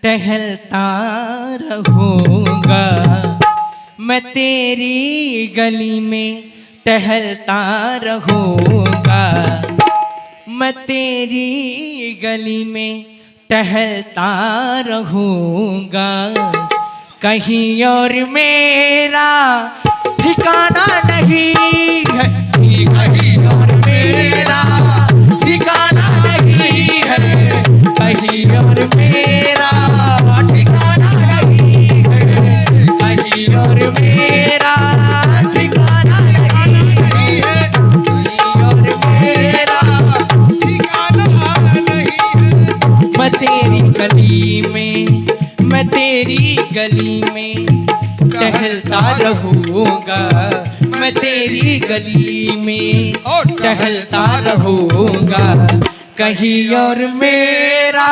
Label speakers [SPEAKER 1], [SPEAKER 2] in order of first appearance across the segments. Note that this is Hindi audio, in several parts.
[SPEAKER 1] टहलता रहूँगा मैं तेरी गली में, टहलता रहूँगा मैं तेरी गली में, टहलता रहूँगा। कहीं और मेरा ठिकाना नहीं है, कहीं और मेरा ठिकाना नहीं है, कहीं और मेरा ठिकाना नहीं है, कहीं और मेरा ठिकाना नहीं है, कहीं और मेरा ठिकाना नहीं है। मैं तेरी गली में, मैं तेरी गली में टहलता रहूँगा, मैं तेरी गली में टहलता रहूँगा। कहीं और मेरा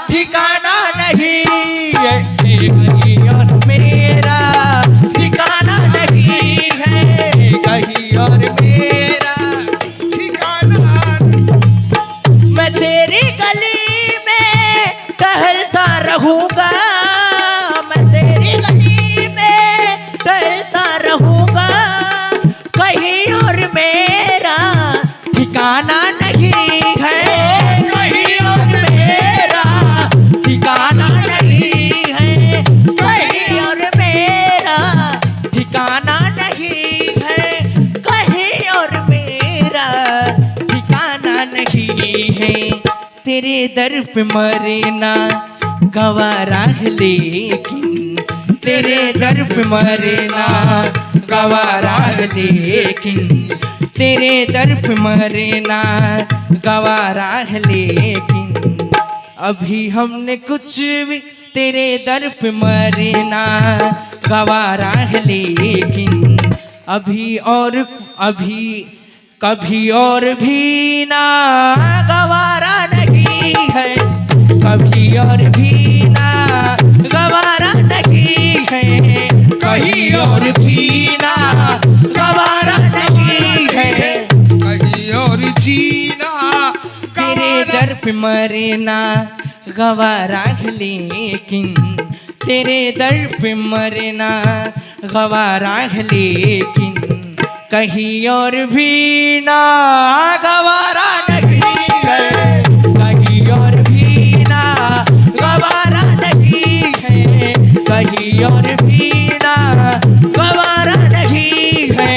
[SPEAKER 1] ठिकाना नहीं है, कहीं और मेरा ठिकाना नहीं है, कहीं और मेरा ठिकाना। मैं तेरी गली में टहलता रहूँगा, मैं तेरी गली में टहलता रहूँगा। कहीं और मेरा ठिकाना नहीं है, कहीं और मेरा ठिकाना नहीं है, कहीं और मेरा ठिकाना नहीं है, कहीं और मेरा ठिकाना नहीं है। तेरे दर पे मरना गवारा है, लेकिन तेरे दर पे मरना गवारा है, लेकिन तेरे दर पे मरना गवारा है, लेकिन अभी हमने कुछ भी तेरे दर पे मरना गवारा है, लेकिन अभी और अभी कभी और भी ना गवारा नहीं है, कभी और भी ना गवारा नहीं है, कहीं और भी ना गवारा नहीं है,
[SPEAKER 2] कहीं और जीना
[SPEAKER 1] तेरे दर पे मरना गवारा है, लेकिन तेरे दर पे मरना गवारा है, लेकिन कहीं और भी ना गवारा नहीं है, कहीं और भी ना गवारा नहीं है, कहीं और भी ना गवारा नहीं है,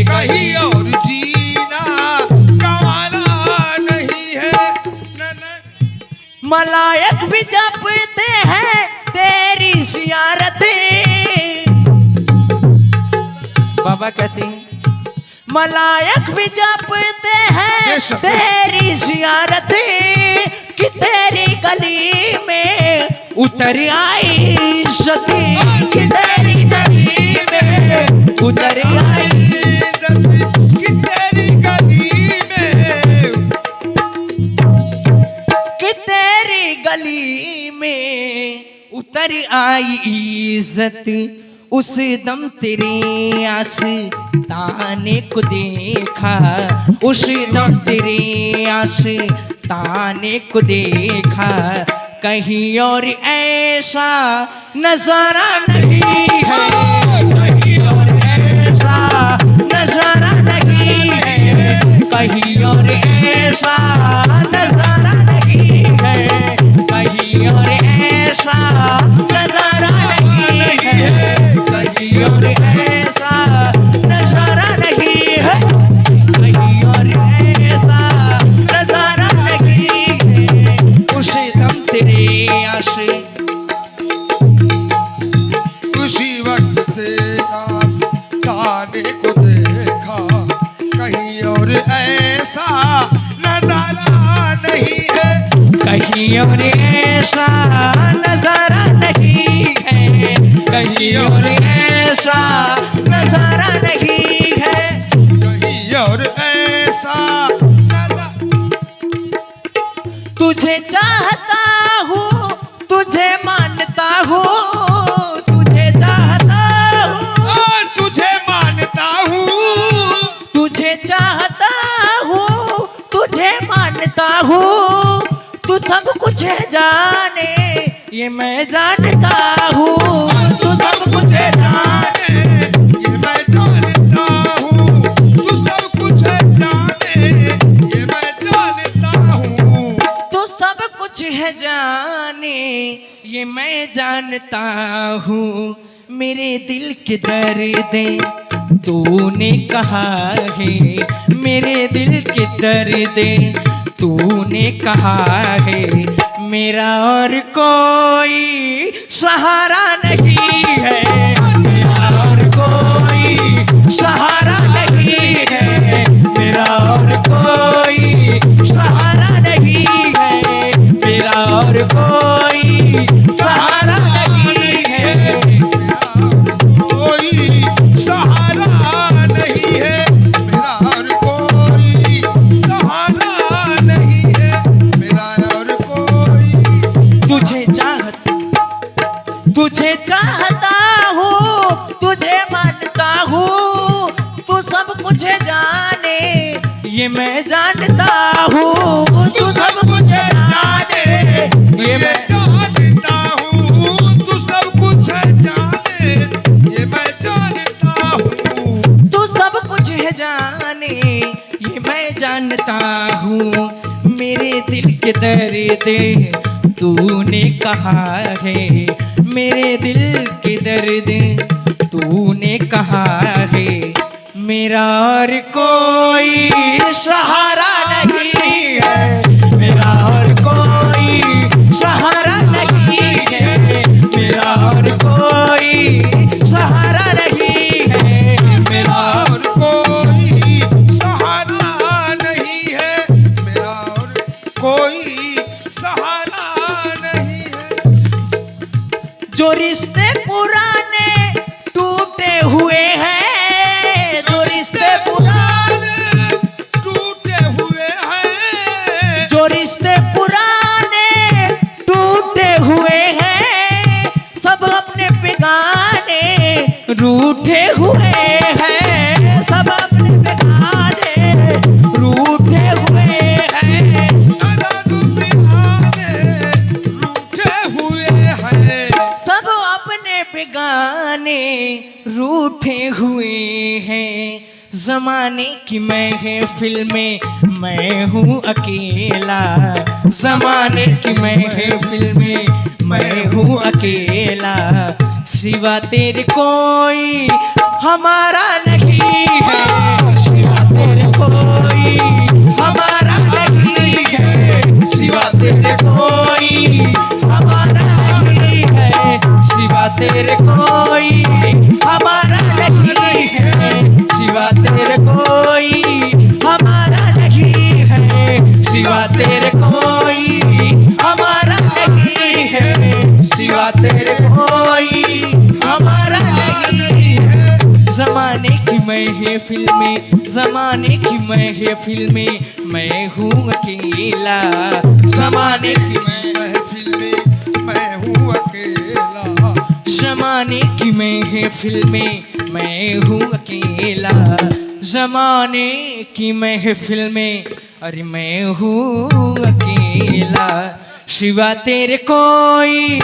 [SPEAKER 2] कहीं और जीना गवारा नहीं है।
[SPEAKER 1] मलायक भी जपते हैं तेरी ज़ियारतें, बाबा कहते हैं मलायक भी जपते हैं तेरी ज़ियारतें, कि तेरी गली में उतर आई सती, कि तेरी गली में उतर आई,
[SPEAKER 2] कि तेरी गली में,
[SPEAKER 1] कि तेरी गली में उतर आई इज्जत। उस दम तेरे आस्ताने को देखा, उस दम तेरे आस्ताने को देखा। कहीं और ऐसा नजारा नहीं है, कहीं और ऐसा नजारा नहीं है, कहीं और ऐसा नजारा नहीं है, कहीं और ऐसा नजारा नहीं है, कहीं और ऐसा नजारा नहीं है, कहीं और ऐसा नजारा नहीं है। उस दम तेरे आशे,
[SPEAKER 2] उसी वक्त तेरा ताने को देखा, कहीं और ऐसा नजारा नहीं है,
[SPEAKER 1] कहीं और ऐसा नजारा नहीं है, कहीं और ऐसा नजारा नहीं है,
[SPEAKER 2] कहीं और ऐसा नजारा।
[SPEAKER 1] तुझे चाहता हूँ, तुझे मानता हूँ, तुझे चाहता हूँ,
[SPEAKER 2] तुझे मानता हूँ,
[SPEAKER 1] तुझे चाहता हूँ, तुझे मानता हूँ, तू सब कुछ है जान ये मैं जानता हूँ तू सब कुछ
[SPEAKER 2] जाने, ये मैं जानता हूँ तू सब कुछ जाने, ये मैं जानता हूँ।
[SPEAKER 1] तू सब कुछ है जाने, ये मैं जानता हूँ। मेरे दिल के दर्द तूने कहा है, मेरे दिल के दर्द तूने कहा है। मेरा और कोई सहारा नहीं है, मेरा और कोई सहारा नहीं है, मेरा और कोई सहारा नहीं है, मेरा और कोई सहारा नहीं है।
[SPEAKER 2] कोई सहारा नहीं है, मेरा और कोई सहारा नहीं है, मेरा और कोई।
[SPEAKER 1] तुझे चाहता हूँ, तुझे मानता हूँ, तू सब कुछ जाने, ये मैं जानता हूँ। तू सब कुछ जाने, ये मैं
[SPEAKER 2] जानता हूँ तू सब कुछ जाने, ये मैं जानता हूँ।
[SPEAKER 1] तू सब कुछ है जाने, ये मैं जानता हूँ। मेरे दिल के दर्द तूने कहा है, मेरे दिल के दर्द तूने कहा है। मेरा और कोई सहारा नहीं है, मेरा और कोई सहारा नहीं है, मेरा और कोई सहारा नहीं है, मेरा
[SPEAKER 2] और कोई सहारा नहीं है, मेरा और कोई सहारा नहीं है।
[SPEAKER 1] जो रिश्ते पुराने टूटे हुए हैं, जो रिश्ते पुराने
[SPEAKER 2] टूटे हुए हैं,
[SPEAKER 1] जो रिश्ते पुराने टूटे हुए हैं, सब अपने बेगाने रूठे हुए हैं, सब अपने बेगाने रूठे हुए हैं।
[SPEAKER 2] सदा दुनियाने रूठे हुए हैं,
[SPEAKER 1] सब अपने बेगाने रूठे हुए हैं। जमाने की महफिल में मैं हूँ अकेला, जमाने की महफिल में मैं हूँ अकेला। सिवा तेरे कोई हमारा नहीं है, सिवा तेरे कोई हमारा नहीं है, सिवा तेरे कोई हमारा नहीं है, सिवा तेरे कोई हमारा नहीं है, सिवा तेरे कोई हमारा नहीं है, सिवा तेरे कोई हमारा नहीं है, सिवा तेरे कोई हमारा नहीं है। जमाने की महफिल में, जमाने की महफिल में मैं हूँ अकेला, जमाने की
[SPEAKER 2] महफिल में मैं हूँ अकेला,
[SPEAKER 1] जमाने की महफिल में मैं हूँ अकेला, जमाने की महफिल में अरे मैं हूँ अकेला। सिवा तेरे कोई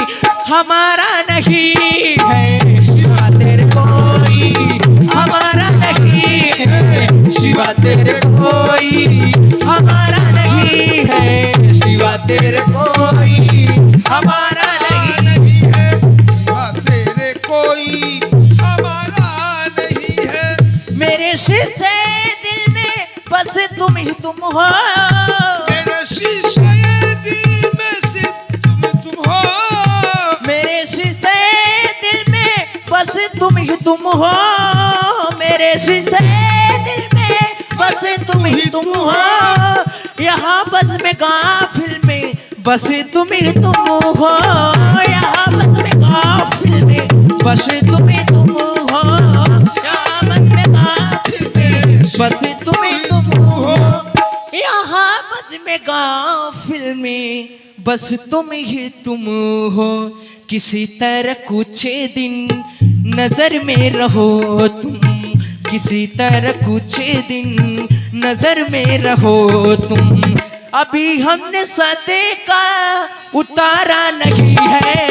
[SPEAKER 1] हमारा नहीं है, सिवा तेरे कोई हमारा नहीं है, सिवा तेरे कोई हमारा नहीं है, सिवा तेरे कोई हमारा नहीं
[SPEAKER 2] है, सिवा तेरे कोई हमारा नहीं है।
[SPEAKER 1] मेरे शीशे दिल में बस तुम ही तुम हो,
[SPEAKER 2] मेरे शीशे दिल में सिर्फ तुम हो,
[SPEAKER 1] मेरे शीशे दिल में बस तुम ही तुम हो, मेरे शीशे दिल में बस तुम ही तुम हो। यहाँ बस में गाफिल में बस तुम ही तुम हो, यहाँ बस में गाफिल में बस तुम ही तुम हो, यहाँ बस में गाफिल में बस तुम ही तुम हो, यहाँ बस में गाफिल में बस तुम ही तुम हो। किसी तरह कुछ दिन नजर में रहो तुम, किसी तरह कुछ दिन नजर में रहो तुम। अभी हमने सदे का उतारा नहीं है,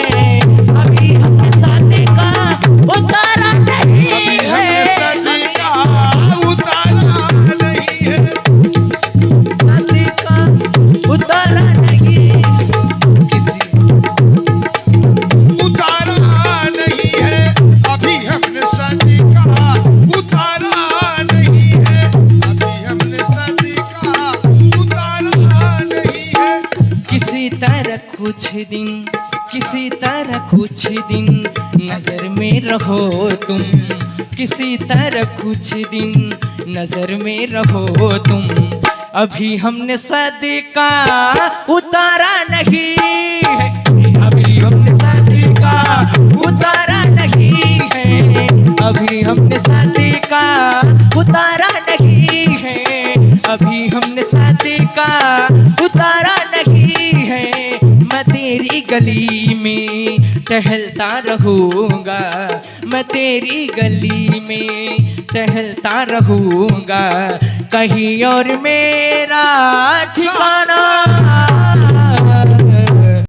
[SPEAKER 1] दिन किसी तरह कुछ दिन नजर में रहो तुम, किसी तरह कुछ दिन नजर में रहो तुम। अभी हमने सदका उतारा नहीं है, अभी हमने सदका उतारा नहीं है, अभी हमने सदका उतारा नहीं है, अभी हमने सदका उतारा नहीं है। मैं तेरी गली में टहलता रहूँगा, मैं तेरी गली में टहलता रहूँगा, कहीं और मेरा ठिकाना